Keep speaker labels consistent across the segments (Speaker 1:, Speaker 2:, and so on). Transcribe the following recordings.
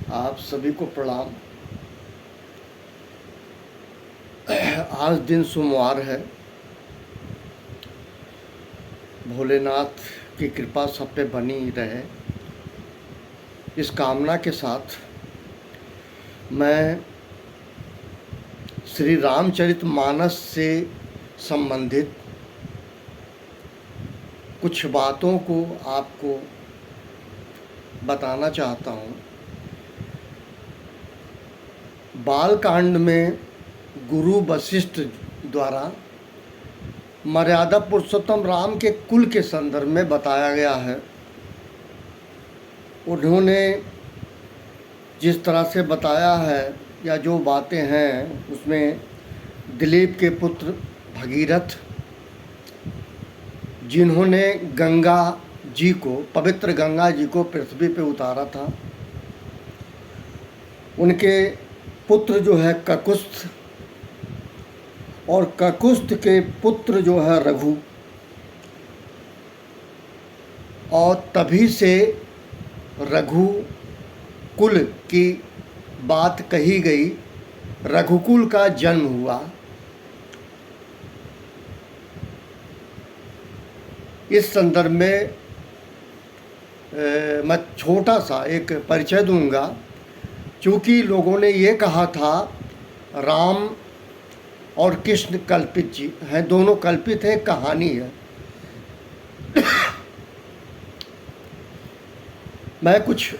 Speaker 1: आप सभी को प्रणाम। आज दिन सोमवार है। भोलेनाथ की कृपा सब पे बनी रहे, इस कामना के साथ मैं श्री रामचरितमानस से संबंधित कुछ बातों को आपको बताना चाहता हूँ। बालकांड में गुरु वशिष्ठ द्वारा मर्यादा पुरुषोत्तम राम के कुल के संदर्भ में बताया गया है। उन्होंने जिस तरह से बताया है या जो बातें हैं उसमें दिलीप के पुत्र भगीरथ, जिन्होंने गंगा जी को, पवित्र गंगा जी को पृथ्वी पे उतारा था, उनके पुत्र जो है ककुस्थ, और ककुस्थ के पुत्र जो है रघु, और तभी से रघु कुल की बात कही गई, रघुकुल का जन्म हुआ। इस संदर्भ में मैं छोटा सा एक परिचय दूंगा। चूँकि लोगों ने ये कहा था राम और कृष्ण कल्पित जी हैं, दोनों कल्पित है, कहानी है। मैं कुछ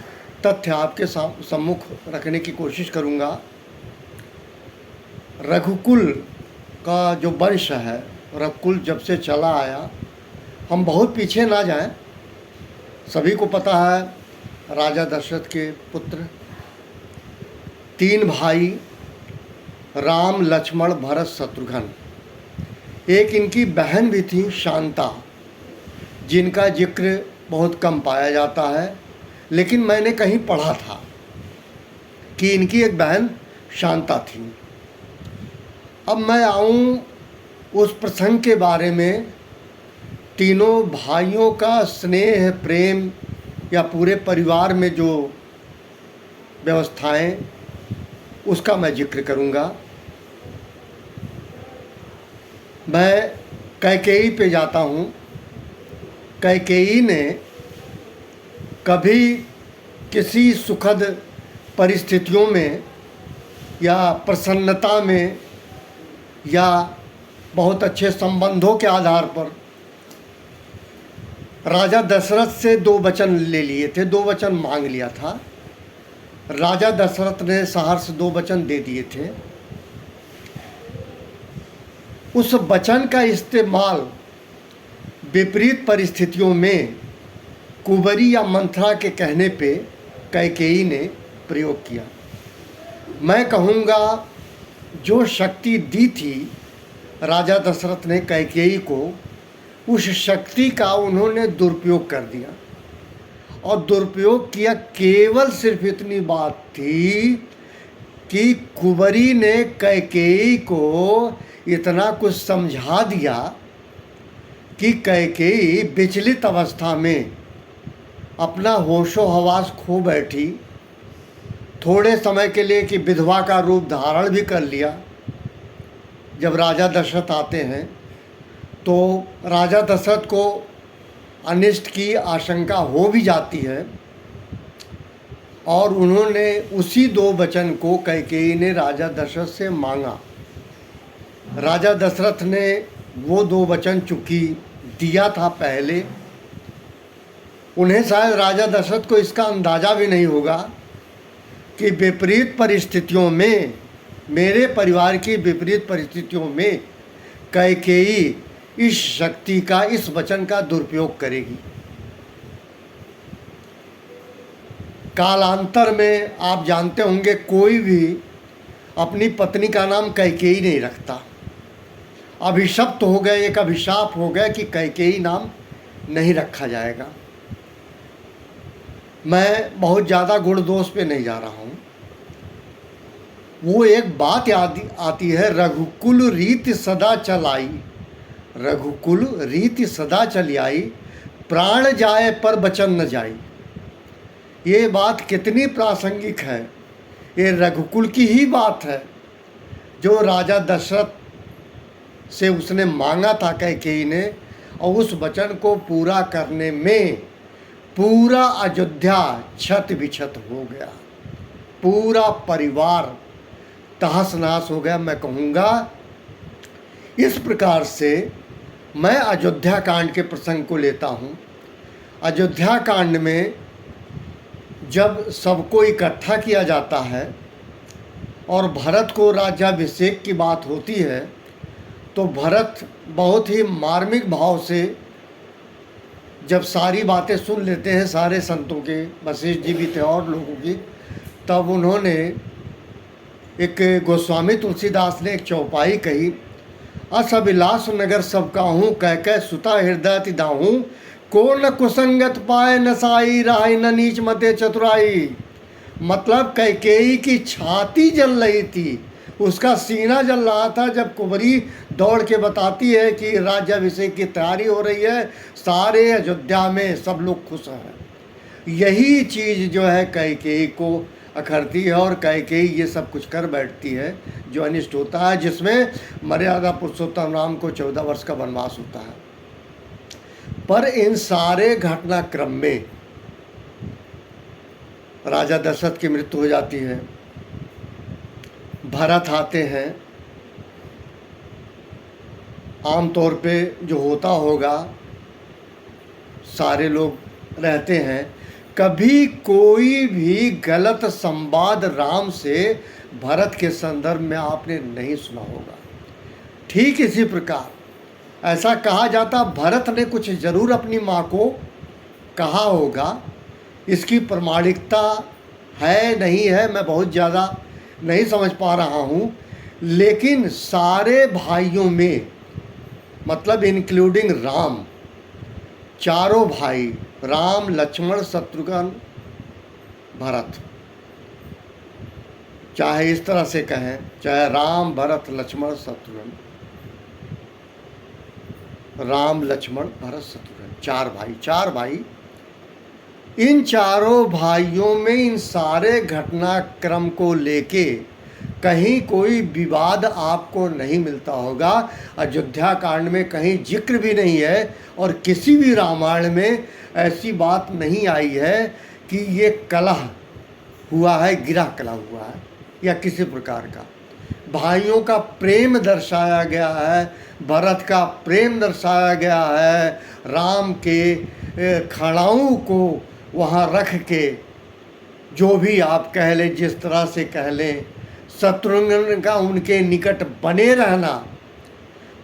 Speaker 1: तथ्य आपके सम्मुख रखने की कोशिश करूंगा। रघुकुल का जो वंश है, रघुकुल जब से चला आया, हम बहुत पीछे ना जाएं। सभी को पता है राजा दशरथ के पुत्र, 3 भाई राम, लक्ष्मण, भरत, शत्रुघ्न। एक इनकी बहन भी थी शांता, जिनका जिक्र बहुत कम पाया जाता है, लेकिन मैंने कहीं पढ़ा था कि इनकी एक बहन शांता थी। अब मैं आऊँ उस प्रसंग के बारे में, तीनों भाइयों का स्नेह प्रेम या पूरे परिवार में जो व्यवस्थाएं, उसका मैं जिक्र करूंगा। मैं कैकेयी पे जाता हूँ। कैकेयी ने कभी किसी सुखद परिस्थितियों में या प्रसन्नता में या बहुत अच्छे संबंधों के आधार पर राजा दशरथ से 2 वचन ले लिए थे, 2 वचन मांग लिया था। राजा दशरथ ने सहर्ष 2 वचन दे दिए थे। उस वचन का इस्तेमाल विपरीत परिस्थितियों में कुंवरी या मंथरा के कहने पे कैकेयी ने प्रयोग किया। मैं कहूँगा जो शक्ति दी थी राजा दशरथ ने कैकेयी को, उस शक्ति का उन्होंने दुरुपयोग कर दिया। और दुरुपयोग किया, केवल सिर्फ इतनी बात थी कि कुंवरी ने कैकेयी को इतना कुछ समझा दिया कि कैकेयी विचलित अवस्था में अपना होशो हवास खो बैठी। थोड़े समय के लिए कि विधवा का रूप धारण भी कर लिया। जब राजा दशरथ आते हैं तो राजा दशरथ को अनिष्ट की आशंका हो भी जाती है, और उन्होंने उसी 2 वचन को कैकेयी ने राजा दशरथ से मांगा। राजा दशरथ ने वो 2 वचन चूँकि दिया था पहले, उन्हें शायद राजा दशरथ को इसका अंदाज़ा भी नहीं होगा कि विपरीत परिस्थितियों में, मेरे परिवार की विपरीत परिस्थितियों में कैकेयी इस शक्ति का, इस वचन का दुरुपयोग करेगी। कालांतर में आप जानते होंगे कोई भी अपनी पत्नी का नाम कैकेयी नहीं रखता। अभिशप्त हो गए, एक अभिशाप हो गया कि कैकेयी नाम नहीं रखा जाएगा। मैं बहुत ज़्यादा गुण दोष पे नहीं जा रहा हूँ। वो एक बात याद आती है, रघुकुल रीति सदा चलाई, रघुकुल रीति सदा चली आई, प्राण जाए पर बचन न जाई। ये बात कितनी प्रासंगिक है। ये रघुकुल की ही बात है जो राजा दशरथ से उसने मांगा था कैकेयी ने, और उस वचन को पूरा करने में पूरा अयोध्या छत बिछत हो गया, पूरा परिवार तहस नहस हो गया। मैं कहूँगा इस प्रकार से मैं अयोध्या कांड के प्रसंग को लेता हूँ। अयोध्या कांड में जब सबको इकट्ठा किया जाता है और भरत को राज्याभिषेक की बात होती है, तो भरत बहुत ही मार्मिक भाव से जब सारी बातें सुन लेते हैं सारे संतों के, वशिष्ठ जी भी थे और लोगों की, तब उन्होंने एक गोस्वामी तुलसीदास ने एक चौपाई कही, अस अभिलाष नगर सब काहूँ, कह कह सुता हृदय तिदाहूँ, को न कुसंगत पाए न साई, राय न नीच मते चतुराई। मतलब कैकेयी की छाती जल रही थी, उसका सीना जल रहा था जब कुंवरी दौड़ के बताती है कि राज्याभिषेक की तैयारी हो रही है, सारे अयोध्या में सब लोग खुश हैं। यही चीज़ जो है कैकेयी को अखरती है और कैकेयी ये सब कुछ कर बैठती है जो अनिष्ट होता है, जिसमें मर्यादा पुरुषोत्तम राम को 14 वर्ष का वनवास होता है। पर इन सारे घटनाक्रम में राजा दशरथ की मृत्यु हो जाती है, भरत आते हैं। आमतौर पे जो होता होगा, सारे लोग रहते हैं, कभी कोई भी गलत संवाद राम से भरत के संदर्भ में आपने नहीं सुना होगा। ठीक इसी प्रकार ऐसा कहा जाता भरत ने कुछ ज़रूर अपनी माँ को कहा होगा, इसकी प्रमाणिकता है नहीं है मैं बहुत ज़्यादा नहीं समझ पा रहा हूँ, लेकिन सारे भाइयों में मतलब इंक्लूडिंग राम, चारों भाई राम लक्ष्मण शत्रुघ्न भरत, चाहे इस तरह से कहें, चाहे राम भरत लक्ष्मण शत्रुघ्न, राम लक्ष्मण भरत शत्रुघ्न, चार भाई, इन चारों भाइयों में इन सारे घटनाक्रम को लेके कहीं कोई विवाद आपको नहीं मिलता होगा। अयोध्या कांड में कहीं जिक्र भी नहीं है और किसी भी रामायण में ऐसी बात नहीं आई है कि ये कलह हुआ है, गिरा कलह हुआ है या किसी प्रकार का। भाइयों का प्रेम दर्शाया गया है, भरत का प्रेम दर्शाया गया है, राम के खड़ाऊ को वहाँ रख के, जो भी आप कह लें, जिस तरह से कह लें, शत्रुघ्न का उनके निकट बने रहना।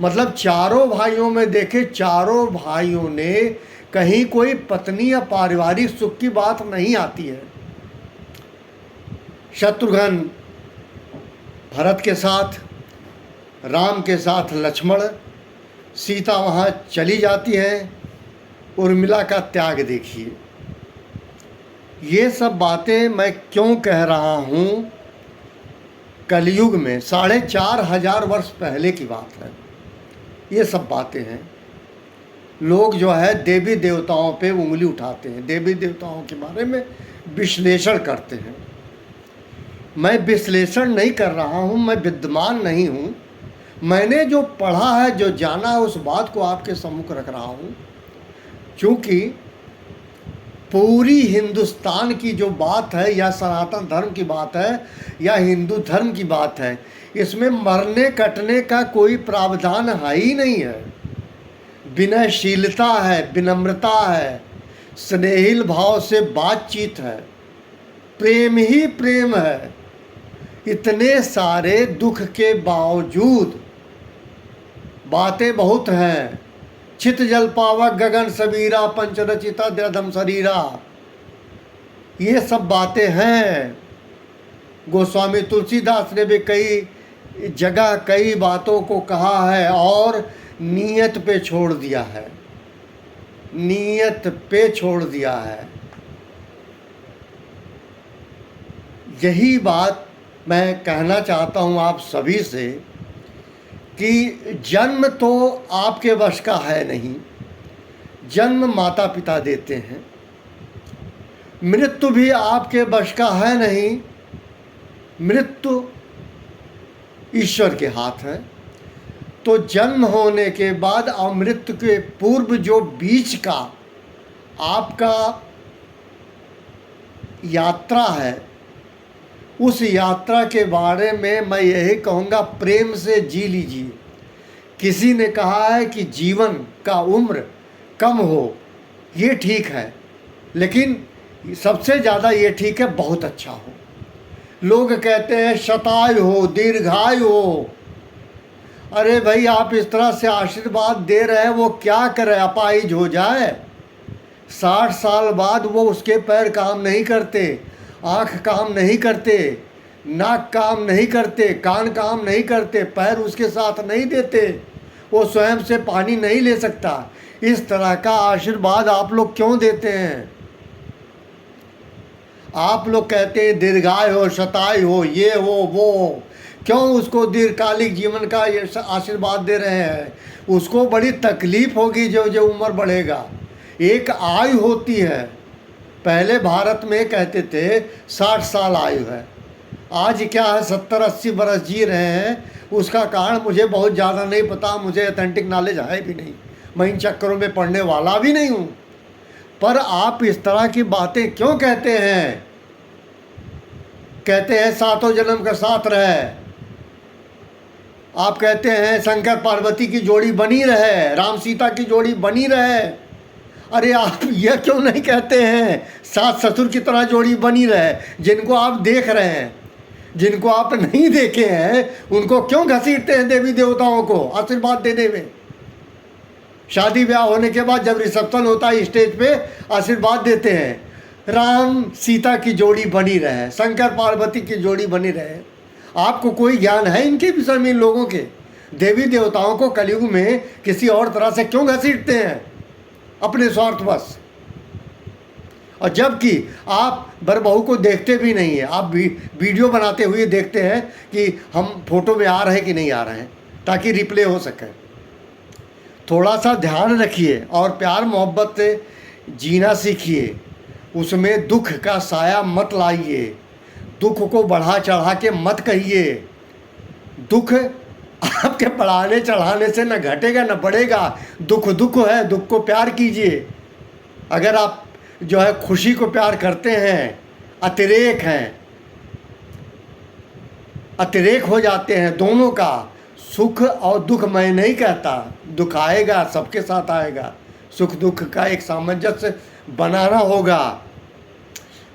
Speaker 1: मतलब चारों भाइयों में देखे, चारों भाइयों ने कहीं कोई पत्नी या पारिवारिक सुख की बात नहीं आती है। शत्रुघ्न भरत के साथ, राम के साथ लक्ष्मण, सीता वहाँ चली जाती है, उर्मिला का त्याग देखिए। ये सब बातें मैं क्यों कह रहा हूँ, कलयुग में 4500 वर्ष पहले की बात है, ये सब बातें हैं। लोग जो है देवी देवताओं पे उंगली उठाते हैं, देवी देवताओं के बारे में विश्लेषण करते हैं। मैं विश्लेषण नहीं कर रहा हूँ, मैं विद्वान नहीं हूँ, मैंने जो पढ़ा है, जो जाना है, उस बात को आपके सम्मुख रख रहा हूँ। क्योंकि पूरी हिंदुस्तान की जो बात है या सनातन धर्म की बात है या हिंदू धर्म की बात है, इसमें मरने कटने का कोई प्रावधान है ही नहीं है। विनयशीलता है, विनम्रता है, स्नेहिल भाव से बातचीत है, प्रेम ही प्रेम है। इतने सारे दुख के बावजूद बातें बहुत हैं। चित जल पावक गगन सबीरा, पंचरचिता द्रधम शरीरा, ये सब बातें हैं। गोस्वामी तुलसीदास ने भी कई जगह कई बातों को कहा है और नीयत पे छोड़ दिया है, नीयत पे छोड़ दिया है। यही बात मैं कहना चाहता हूँ आप सभी से कि जन्म तो आपके वश का है नहीं, जन्म माता पिता देते हैं। मृत्यु भी आपके वश का है नहीं, मृत्यु ईश्वर के हाथ है। तो जन्म होने के बाद और मृत्यु के पूर्व जो बीच का आपका यात्रा है, उस यात्रा के बारे में मैं यही कहूँगा, प्रेम से जी लीजिए। किसी ने कहा है कि जीवन का उम्र कम हो, ये ठीक है, लेकिन सबसे ज़्यादा ये ठीक है बहुत अच्छा हो। लोग कहते हैं शतायु हो, दीर्घायु हो। अरे भाई, आप इस तरह से आशीर्वाद दे रहे हैं, वो क्या करे, अपाहिज हो जाए। 60 साल बाद वो उसके पैर काम नहीं करते, आँख काम नहीं करते, नाक काम नहीं करते, कान काम नहीं करते, पैर उसके साथ नहीं देते, वो स्वयं से पानी नहीं ले सकता। इस तरह का आशीर्वाद आप लोग क्यों देते हैं? आप लोग कहते हैं दीर्घायु हो, शतायु हो, ये हो वो हो। क्यों उसको दीर्घकालिक जीवन का ये आशीर्वाद दे रहे हैं? उसको बड़ी तकलीफ होगी जो जो उम्र बढ़ेगा। एक आयु होती है, पहले भारत में कहते थे 60 साल आयु है, आज क्या है 70-80 बरस जी रहे हैं। उसका कारण मुझे बहुत ज़्यादा नहीं पता, मुझे ऑथेंटिक नॉलेज है भी नहीं, मैं इन चक्करों में पढ़ने वाला भी नहीं हूँ। पर आप इस तरह की बातें क्यों कहते हैं? कहते हैं सातों जन्म का साथ रहे, आप कहते हैं शंकर पार्वती की जोड़ी बनी रहे, राम सीता की जोड़ी बनी रहे। अरे आप यह क्यों नहीं कहते हैं सास ससुर की तरह जोड़ी बनी रहे? जिनको आप देख रहे हैं, जिनको आप नहीं देखे हैं, उनको क्यों घसीटते हैं देवी देवताओं को आशीर्वाद देने में? शादी ब्याह होने के बाद जब रिसेप्शन होता है, स्टेज पे आशीर्वाद देते हैं, राम सीता की जोड़ी बनी रहे, शंकर पार्वती की जोड़ी बनी रहे। आपको कोई ज्ञान है इनके विषय में? इन लोगों के देवी देवताओं को कलयुग में किसी और तरह से क्यों घसीटते हैं? अपने स्वार्थवश। और जबकि आप बरबहू को देखते भी नहीं है, आप भी वीडियो बनाते हुए देखते हैं कि हम फोटो में आ रहे हैं कि नहीं आ रहे हैं, ताकि रिप्ले हो सके। थोड़ा सा ध्यान रखिए और प्यार मोहब्बत से जीना सीखिए। उसमें दुख का साया मत लाइए, दुख को बढ़ा चढ़ा के मत कहिए। दुख आपके बढ़ाने चढ़ाने से न घटेगा न बढ़ेगा। दुख दुख है, दुख को प्यार कीजिए। अगर आप जो है खुशी को प्यार करते हैं, अतिरेक हैं, अतिरेक हो जाते हैं दोनों का। सुख और दुख मैं नहीं कहता, दुख आएगा, सबके साथ आएगा। सुख दुख का एक सामंजस्य बनाना होगा।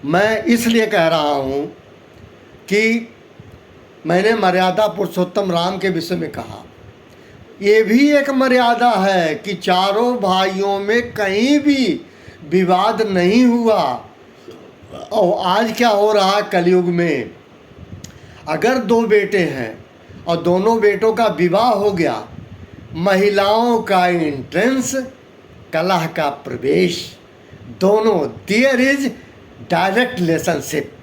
Speaker 1: मैं इसलिए कह रहा हूँ कि मैंने मर्यादा पुरुषोत्तम राम के विषय में कहा, ये भी एक मर्यादा है कि चारों भाइयों में कहीं भी विवाद नहीं हुआ। और आज क्या हो रहा है कलयुग में, अगर 2 बेटे हैं और दोनों बेटों का विवाह हो गया, महिलाओं का एंट्रेंस, कलह का प्रवेश, दोनों, there is direct relationship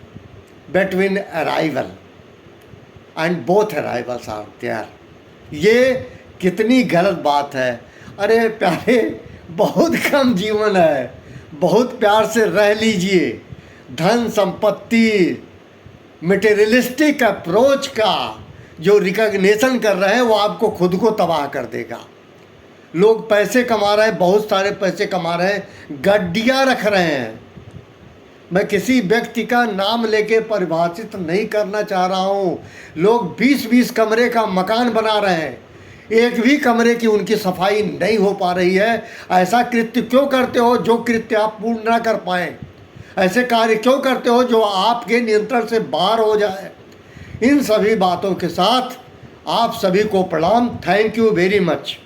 Speaker 1: between arrival and both arrivals are there. ये कितनी गलत बात है। अरे प्यारे, बहुत कम जीवन है, बहुत प्यार से रह लीजिए। धन संपत्ति, मटेरियलिस्टिक अप्रोच का जो रिकॉग्निशन कर रहे हैं, वो आपको खुद को तबाह कर देगा। लोग पैसे कमा रहे हैं, बहुत सारे पैसे कमा रहे हैं, गड्डियाँ रख रहे हैं। मैं किसी व्यक्ति का नाम लेके परिभाषित नहीं करना चाह रहा हूँ। लोग 20-20 कमरे का मकान बना रहे हैं, एक भी कमरे की उनकी सफाई नहीं हो पा रही है। ऐसा कृत्य क्यों करते हो जो कृत्य आप पूर्ण ना कर पाएँ? ऐसे कार्य क्यों करते हो जो आपके नियंत्रण से बाहर हो जाए? इन सभी बातों के साथ आप सभी को प्रणाम। Thank you very much.